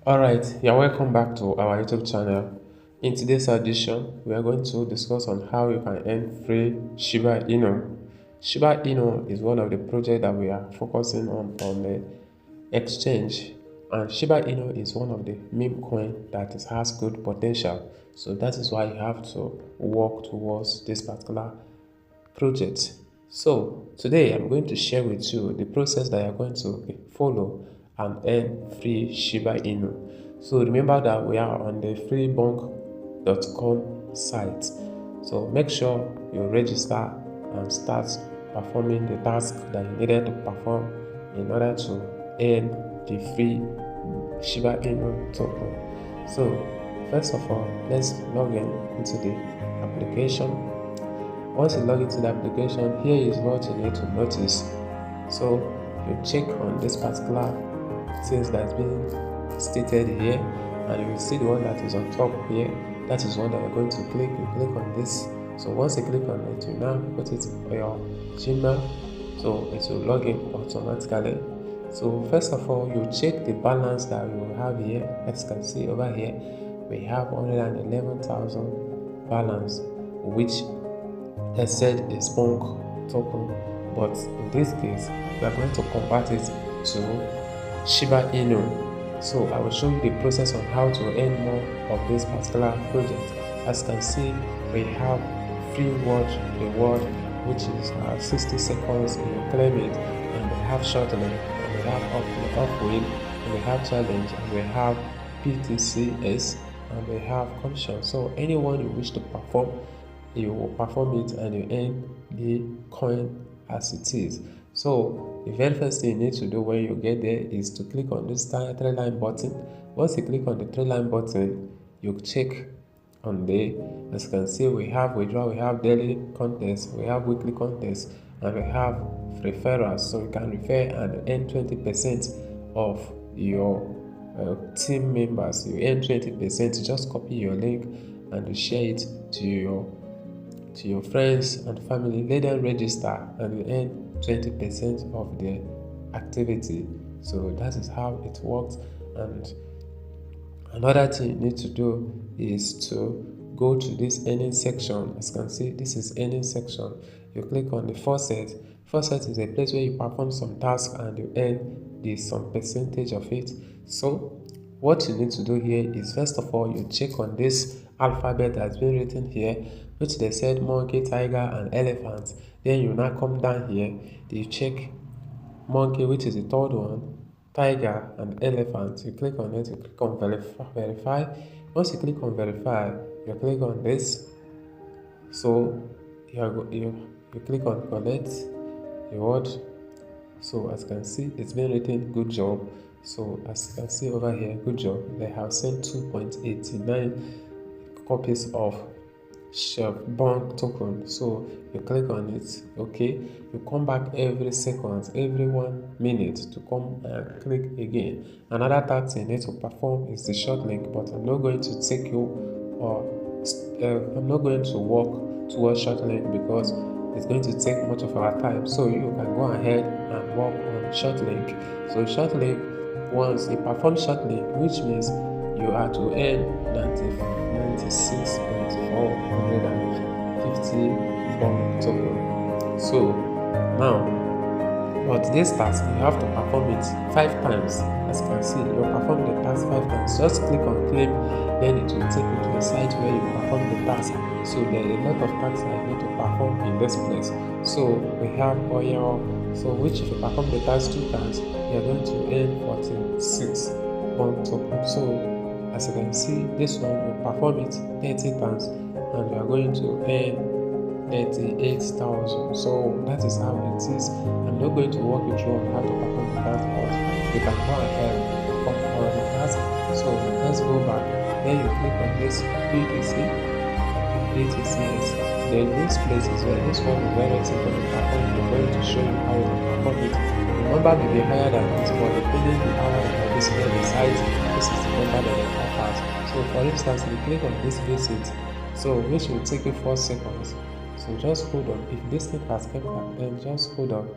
Alright, you're welcome back to our YouTube channel. In today's edition, we are going to discuss on how you can earn free Shiba Inu. Shiba Inu is one of the projects that we are focusing on the exchange, and Shiba Inu is one of the meme coin that has good potential. So that is why you have to work towards this particular project. So today I'm going to share with you the process that you're going to follow and earn free Shiba Inu. So remember that we are on the freebank.com site. So make sure you register and start performing the task that you needed to perform in order to earn the free Shiba Inu token. So first of all, let's log in into the application. Once you log into the application, here is what you need to notice. So you check on this particular things that's being stated here, and you will see the one that is on top here. That is one that you're going to click. You click on this. So once you click on it, you now put it on your Gmail, so it will log in automatically. So first of all, you check the balance that you have here. As you can see over here, we have 111,000 balance, which has said a spunk token, but in this case we are going to convert it to Shiba Inu. So I will show you the process on how to earn more of this particular project. As you can see, we have free watch reward, which is 60 seconds, you claim it, and we have short link, and we have off win, and we have challenge, and we have PTCS, and we have commission. So anyone you wish to perform, you will perform it and you earn the coin as it is. So the very first thing you need to do when you get there is to click on this three line button. Once you click on the three line button, you check on the, as you can see, we have withdrawal, we have daily contest, we have weekly contest, and we have referrals. So you can refer and earn 20% of your team members. You earn 20%. Just copy your link and you share it to your friends and family. Let them register and you earn 20% of the activity. So that is how it works. And another thing you need to do is to go to this earning section. As you can see, this is earning section. You click on the faucet. Faucet is a place where you perform some tasks and you earn some percentage of it. So what you need to do here is, first of all, you check on this alphabet that's been written here, which they said monkey, tiger, and elephant. Then you now come down here, you check monkey, which is the third one, tiger, and elephant. You click on it, you click on verify. Once you click on verify, you click on this. So you click on collect reward. So as you can see, it's been written good job. So as you can see over here, good job, they have sent 2.89 copies of Bank token. So you click on it, okay, you come back every second, every 1 minute to come and click again. Another task you need to perform is the short link, but I'm not going to take you, or I'm not going to walk towards short link because it's going to take much of our time. So you can go ahead and work on short link. So short link, once you perform short link, which means you are to earn 96.450 Bank token. So now, but this task you have to perform it 5 times. As you can see, you perform the task 5 times. Just click on claim, then it will take you to the site where you perform the task. So there are a lot of tasks that you need to perform in this place. So we have oil, so which if you perform the task 2 times, you are going to earn 46 Bank token. So as you can see, this one you perform it 30 times and you are going to earn 38,000. So that is how it is. I'm not going to walk you through on how to perform the task, but you can go ahead and perform all the tasks. So let's go back. Then you click on this PTCS. Then this place is where this one is very simple to perform. I'm going to show you how to perform it. The number may be higher than this, but depending on the hour that you display the site, this is the number that it offers. So for instance, you click on this visit, so which will take you 4 seconds. So just hold on. If this thing has kept up, then just hold on.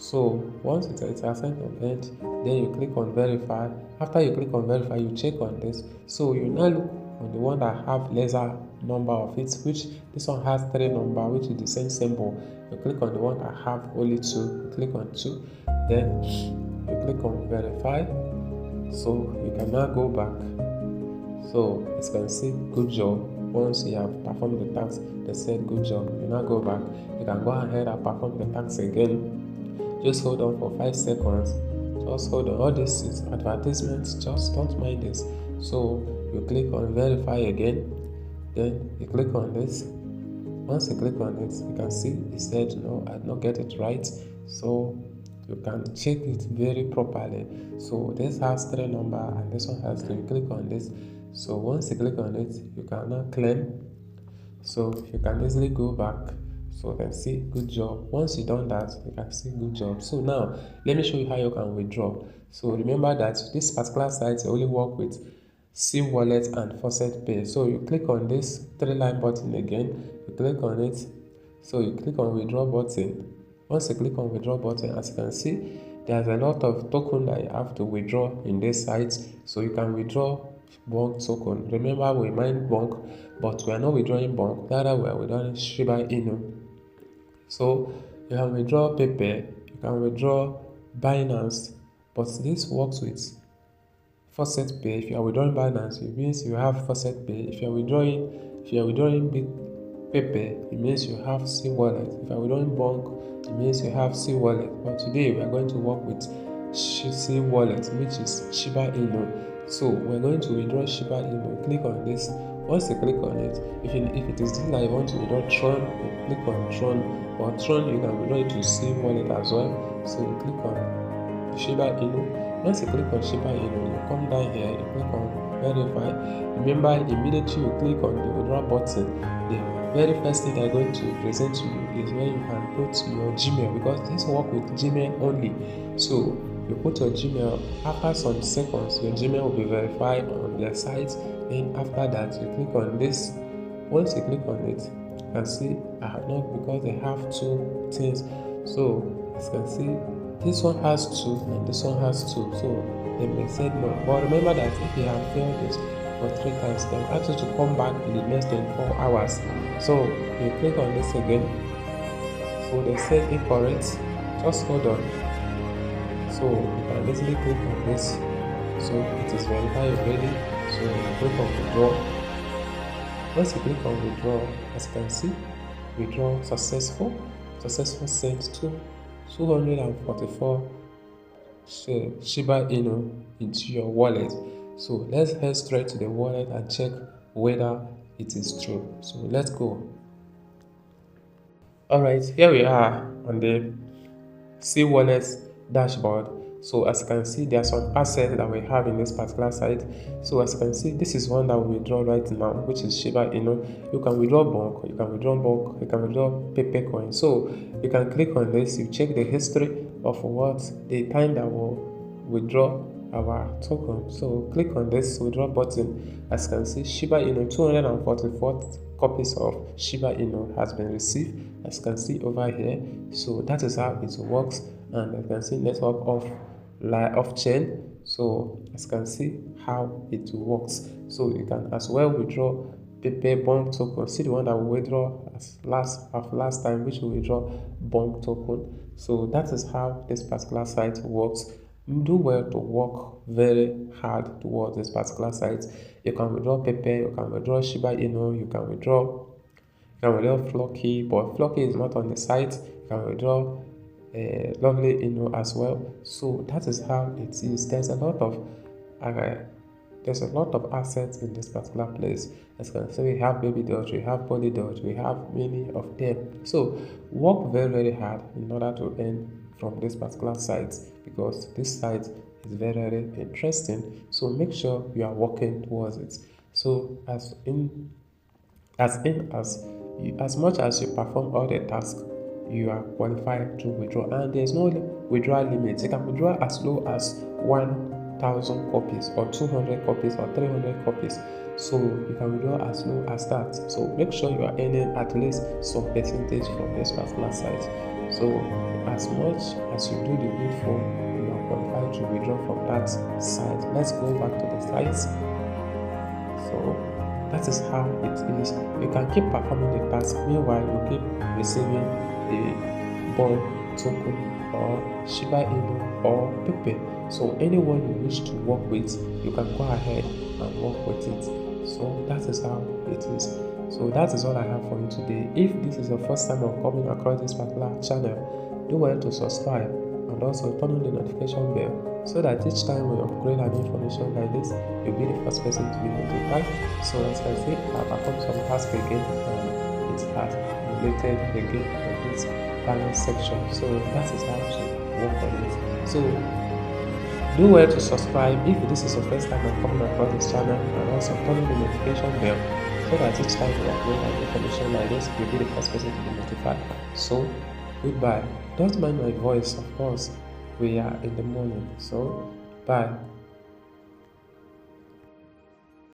So once it's assigned on end, then you click on verify. After you click on verify, you check on this. So you now look on the one that have lesser number of it, which this one has 3 number, which is the same symbol. You click on the one that have only 2. You click on 2, then you click on verify. So you can now go back. So as you can see, good job. Once you have performed the task, they said good job. You now go back. You can go ahead and perform the task again. Just hold on for 5 seconds. Just hold on. All this is advertisements. Just don't mind this. So you click on verify again. Then you click on this. Once you click on it, you can see it said no, I did not get it right. So you can check it very properly. So this has 3 number and this one has 2. You click on this. So once you click on it, you can now claim. So you can easily go back. So you can see good job. Once you done that, you can see good job. So now let me show you how you can withdraw. So remember that this particular site only work with C wallet and faucet pay. So you click on this 3-line button again. You click on it. So you click on withdraw button. Once you click on withdraw button, as you can see, there's a lot of token that you have to withdraw in this site. So you can withdraw bonk token. Remember, we mine bonk, but we are not withdrawing bonk. Rather, we are withdrawing Shiba Inu. So you can withdraw Pepe, you can withdraw Binance, but this works with faucet pay. If you are withdrawing Binance, it means you have faucet pay. If you are withdrawing Pepe, it means you have C wallet. If you are withdrawing bonk, it means you have C wallet. But today we are going to work with C wallet, which is Shiba Inu. So we're going to withdraw Shiba Inu. Click on this. Once you click on it, if it is this that you want to withdraw Tron, you click on Tron. Or Tron, you can withdraw it to C wallet as well. So you click on Shiba Inu. Once you click on Shiba Inu, you come down here, you click on verify. Remember, immediately you click on the withdraw button, the very first thing they're going to present to you is where you can put your Gmail, because this work with Gmail only. So you put your Gmail. After some seconds, your Gmail will be verified on their site. Then after that, you click on this. Once you click on it, you can see I have not, because they have 2 things. So as you can see, this one has 2 and this one has 2. So they may say no. But remember that if you have failed this for 3 times, they'll ask you to come back in the next 24 hours. So you click on this again. So they said incorrect. Just hold on. So you can easily click on this. So it is verified already. So you click on withdraw. Once you click on withdraw, as you can see, withdraw successful. Successful sent to 244 Shiba Inu into your wallet. So let's head straight to the wallet and check whether it is true. So let's go. Alright, here we are on the C wallet dashboard. So as you can see, there are some assets that we have in this particular site. So as you can see, this is one that we withdraw right now, which is Shiba Inu. You can withdraw bonk, you can withdraw bonk, you can withdraw Pepe coin. So you can click on this, you check the history of what the time that will withdraw our token. So click on this withdraw button. As you can see, Shiba Inu 244 copies of Shiba Inu has been received, as you can see over here. So that is how it works. And you can see network off chain. So as you can see how it works. So you can as well withdraw Pepe bonk token. See the one that we withdraw as last time, which we withdraw bonk token. So that is how this particular site works. Do well to work very hard towards this particular site. You can withdraw Pepe, you can withdraw Shiba Inu, you can withdraw Flocky, but Flocky is not on the site. You can withdraw Lovely Inu as well. So that is how it is. There's a lot of assets in this particular place. As you can see, we have Baby Doge, we have Poly Doge, we have many of them. So work very, very hard in order to earn from this particular site, because this site is very, very interesting. So make sure you are working towards it. So as much as you perform all the tasks, you are qualified to withdraw, and there's no withdrawal limit. You can withdraw as low as 1,000 copies or 200 copies or 300 copies. So you can withdraw as low as that. So make sure you are earning at least some percentage from this particular site. So as much as you do the needful, you are qualified to withdraw from that site. Let's go back to the site. So that is how it is. You can keep performing the task, meanwhile you keep receiving the bond token or Shiba Inu or Pepe. So anyone you wish to work with, you can go ahead and work with it. So that is how it is. So that is all I have for you today. If this is your first time of coming across this particular channel, do well to subscribe and also turn on the notification bell so that each time we upgrade an information like this, you'll be the first person to be notified. So as I say, I performed some tasks again and it has related again to this balance section. So that is how to work on it. So do well to subscribe if this is your first time of coming across this channel, and also turn on the notification bell so that each time we upload an information like this, you'll be the first person to be notified. So goodbye. Don't mind my voice, of course. We are in the morning. So bye.